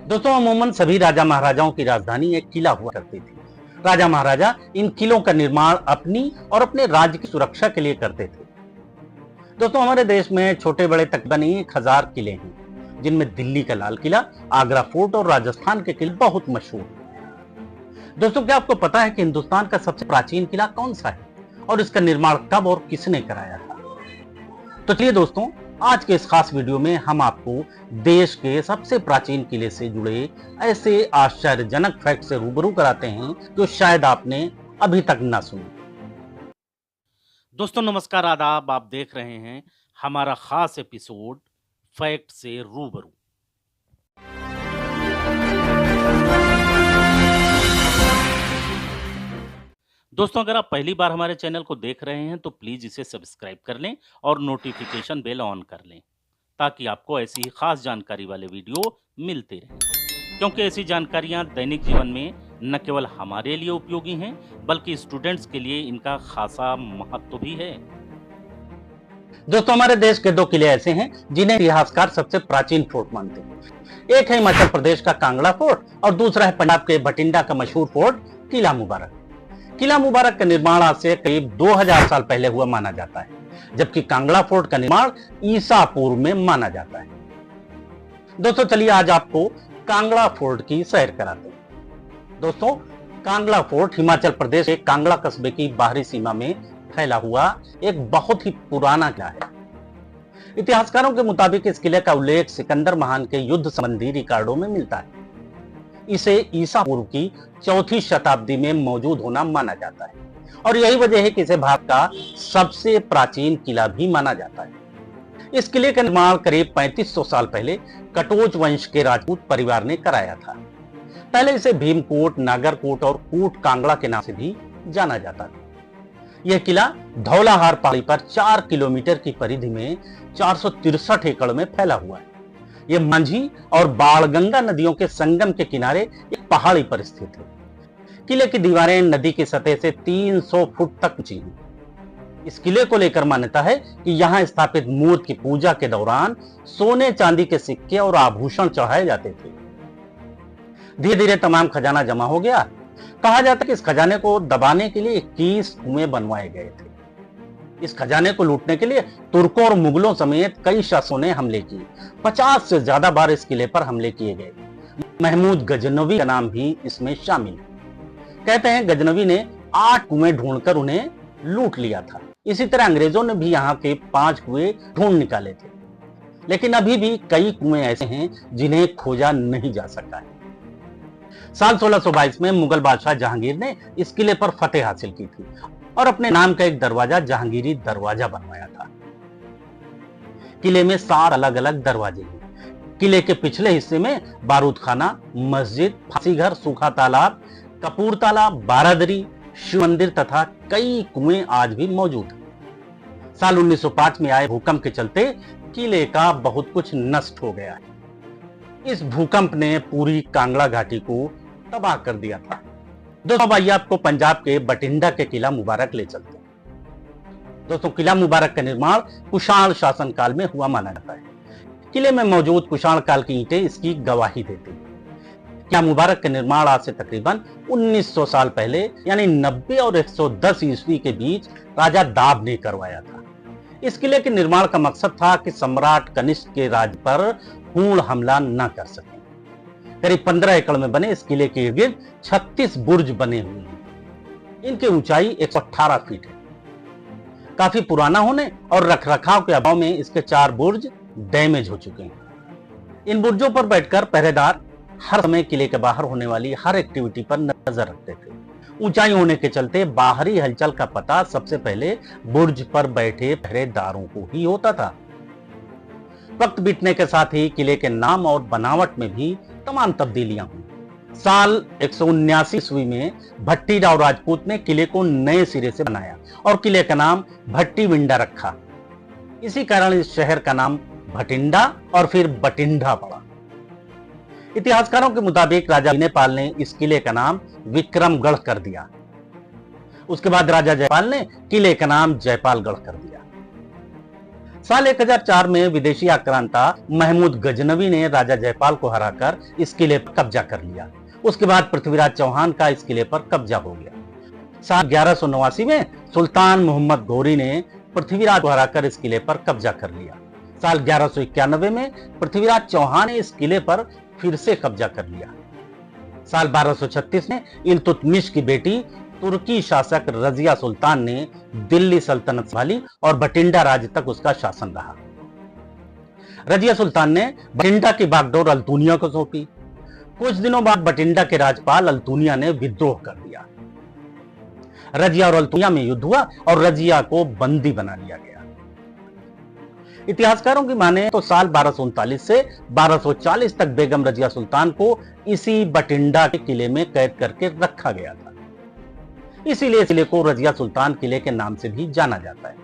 दोस्तों, अमूमन सभी राजा महाराजाओं की राजधानी एक किला हुआ करती थी। राजा महाराजा इन किलों का निर्माण अपनी और अपने राज्य की सुरक्षा के लिए करते थे। दोस्तों, हमारे देश में छोटे बड़े तकरीबन 1000 किले हैं, जिनमें दिल्ली का लाल किला, आगरा फोर्ट और राजस्थान के किले बहुत मशहूर हैं। दोस्तों, क्या आपको पता है कि हिंदुस्तान का सबसे प्राचीन किला कौन सा है और इसका निर्माण कब और किसने कराया था? तो चलिए दोस्तों, आज के इस खास वीडियो में हम आपको देश के सबसे प्राचीन किले से जुड़े ऐसे आश्चर्यजनक फैक्ट से रूबरू कराते हैं जो शायद आपने अभी तक ना सुने। दोस्तों नमस्कार, आदाब। आप देख रहे हैं हमारा खास एपिसोड फैक्ट से रूबरू। दोस्तों, अगर आप पहली बार हमारे चैनल को देख रहे हैं तो प्लीज इसे सब्सक्राइब कर लें और नोटिफिकेशन बेल ऑन कर लें ताकि आपको ऐसी ही खास जानकारी वाले वीडियो मिलते रहें, क्योंकि ऐसी जानकारियां दैनिक जीवन में न केवल हमारे लिए उपयोगी हैं बल्कि स्टूडेंट्स के लिए इनका खासा महत्व भी है। दोस्तों, हमारे देश के 2 किले ऐसे हैं जिन्हें इतिहासकार सबसे प्राचीन फोर्ट मानते हैं। एक है हिमाचल प्रदेश का कांगड़ा फोर्ट और दूसरा है पंजाब के बठिंडा का मशहूर फोर्ट किला मुबारक। किला मुबारक का निर्माण आज से करीब 2000 साल पहले हुआ माना जाता है, जबकि कांगड़ा फोर्ट का निर्माण ईसा पूर्व में माना जाता है। दोस्तों, चलिए आज आपको कांगड़ा फोर्ट की सैर कराते हैं। दोस्तों, कांगड़ा फोर्ट हिमाचल प्रदेश के कांगड़ा कस्बे की बाहरी सीमा में फैला हुआ एक बहुत ही पुराना किला है। इतिहासकारों के मुताबिक इस किले का उल्लेख सिकंदर महान के युद्ध संबंधी रिकॉर्डों में मिलता है। इसे ईसा पूर्व की 4वीं शताब्दी में मौजूद होना माना जाता है और यही वजह है कि इसे भारत का सबसे प्राचीन किला भी माना जाता है। इस किले का निर्माण करीब 3500 साल पहले कटोच वंश के राजपूत परिवार ने कराया था। पहले इसे भीमकोट, नागरकोट और कोट कांगड़ा के नाम से भी जाना जाता था। यह किला धौलाहार पहाड़ी पर 4 किलोमीटर की परिधि में 463 एकड़ में फैला हुआ है। यह मंझी और बाणगंगा नदियों के संगम के किनारे एक पहाड़ी पर स्थित है। किले की दीवारें नदी की सतह से 300 फुट तक ऊंची हैं। इस किले को लेकर मान्यता है कि यहां स्थापित मूर्ति की पूजा के दौरान सोने चांदी के सिक्के और आभूषण चढ़ाए जाते थे। धीरे धीरे तमाम खजाना जमा हो गया। कहा जाता है कि इस खजाने को दबाने के लिए 21 कुएं बनवाए गए थे। इस खजाने को लूटने के लिए तुर्कों और मुगलों समेत कई शासकों ने हमले किए। 50 से ज्यादा बार इस किले पर हमले किए गए। महमूद गजनवी का नाम भी इसमें शामिल है। कहते हैं गजनवी ने 8 कुएं ढूंढकर उन्हें लूट लिया था। इसी तरह अंग्रेजों ने भी यहाँ के 5 कुएं ढूंढ निकाले थे, लेकिन अभी भी कई कुएं ऐसे हैं जिन्हें खोजा नहीं जा सका है। साल 1622 में मुगल बादशाह जहांगीर ने इस किले पर फतेह हासिल की थी और अपने नाम का एक दरवाजा जहांगीरी दरवाजा बनवाया था। किले में 7 अलग अलग दरवाजे हैं। किले के पिछले हिस्से में बारूद खाना, मस्जिद, फांसी घर, सूखा तालाब, कपूर तालाब, बारादरी, शिव मंदिर तथा कई कुएं आज भी मौजूद हैं। साल 1905 में आए भूकंप के चलते किले का बहुत कुछ नष्ट हो गया है। इस भूकंप ने पूरी कांगड़ा घाटी को तबाह कर दिया था। दोस्तों, आइए आपको पंजाब के बठिंडा के किला मुबारक ले चलते हैं। दोस्तों, किला मुबारक का निर्माण कुषाण शासन काल में हुआ माना जाता है। किले में मौजूद कुषाण काल की ईंटें इसकी गवाही देती हैं। किला मुबारक का निर्माण आज से तकरीबन 1900 साल पहले यानी 90 और 110 ईस्वी के बीच राजा दाब ने करवाया था। इस किले के निर्माण का मकसद था कि सम्राट कनिष्क के राज्य पर पूर्ण हमला न कर सके। करीब 15 एकड़ में बने इस किले के इर्द गिर्द 36 बुर्ज बने हुए हैं। इनकी ऊंचाई 118 फीट है। काफी पुराना होने और रखरखाव के अभाव में इसके 4 बुर्ज डैमेज हो चुके हैं। इन बुर्जों पर बैठकर पहरेदार हर समय किले के बाहर होने वाली हर एक्टिविटी पर नजर रखते थे। ऊंचाई होने के चलते बाहरी हलचल का पता सबसे पहले बुर्ज पर बैठे पहरेदारों को ही होता था। वक्त बीतने के साथ ही किले के नाम और बनावट में भी तमाम तब्दीलियां हुई। साल 179 ईस्वी में भट्टीराव राजपूत ने किले को नए सिरे से बनाया और किले का नाम भट्टीविंडा रखा। इसी कारण इस शहर का नाम भटिंडा और फिर बठिंडा पड़ा। इतिहासकारों के मुताबिक राजा विनयपाल ने इस किले का नाम विक्रमगढ़ कर दिया। उसके बाद राजा जयपाल ने किले का नाम जयपालगढ़ कर दिया। साल 1004 में विदेशी आक्रांता महमूद गजनवी ने राजा जयपाल को हराकर इस किले पर कब्जा कर लिया। उसके बाद पृथ्वीराज चौहान का इस किले पर कब्जा हो गया। साल 1189 में सुल्तान मोहम्मद घोरी ने पृथ्वीराज को हराकर इस किले पर कब्जा कर लिया। साल 1191 में पृथ्वीराज चौहान ने इस किले पर फिर से कब्जा कर लिया। साल 1236 में इल्तुतमिश की बेटी तुर्की शासक रजिया सुल्तान ने दिल्ली सल्तनत संभाली और बठिंडा राज्य तक उसका शासन रहा। रजिया सुल्तान ने बठिंडा की बागडोर अल्तुनिया को सौंपी। कुछ दिनों बाद बठिंडा के राज्यपाल अल्तुनिया ने विद्रोह कर दिया। रजिया और अल्तुनिया में युद्ध हुआ और रजिया को बंदी बना लिया गया। इतिहासकारों की माने तो साल 1239 से 1240 तक बेगम रजिया सुल्तान को इसी बठिंडा के किले में कैद करके रखा गया था। इसीलिए इस किले को रजिया सुल्तान किले के नाम से भी जाना जाता है।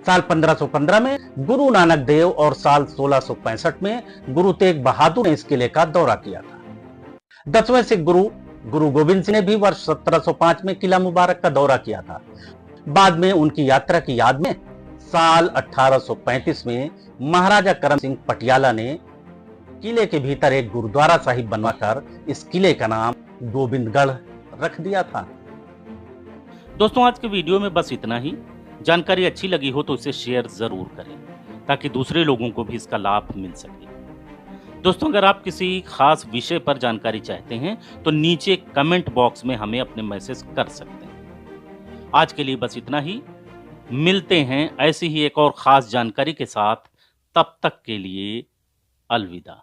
साल 1515 में गुरु नानक देव और साल 1665 में गुरु तेग बहादुर ने इस किले का दौरा किया था। 10वें सिख गुरु गोविंद सिंह ने भी वर्ष 1705 में किला मुबारक का दौरा किया था। बाद में उनकी यात्रा की याद में साल 1835 में महाराजा करम सिंह पटियाला ने किले के भीतर एक गुरुद्वारा साहिब बनवाकर इस किले का नाम गोविंदगढ़ रख दिया था। दोस्तों आज के वीडियो में बस इतना ही। जानकारी अच्छी लगी हो तो इसे शेयर जरूर करें ताकि दूसरे लोगों को भी इसका लाभ मिल सके। दोस्तों अगर आप किसी खास विषय पर जानकारी चाहते हैं तो नीचे कमेंट बॉक्स में हमें अपने मैसेज कर सकते हैं। आज के लिए बस इतना ही। मिलते हैं ऐसी ही एक और खास जानकारी के साथ। तब तक के लिए अलविदा।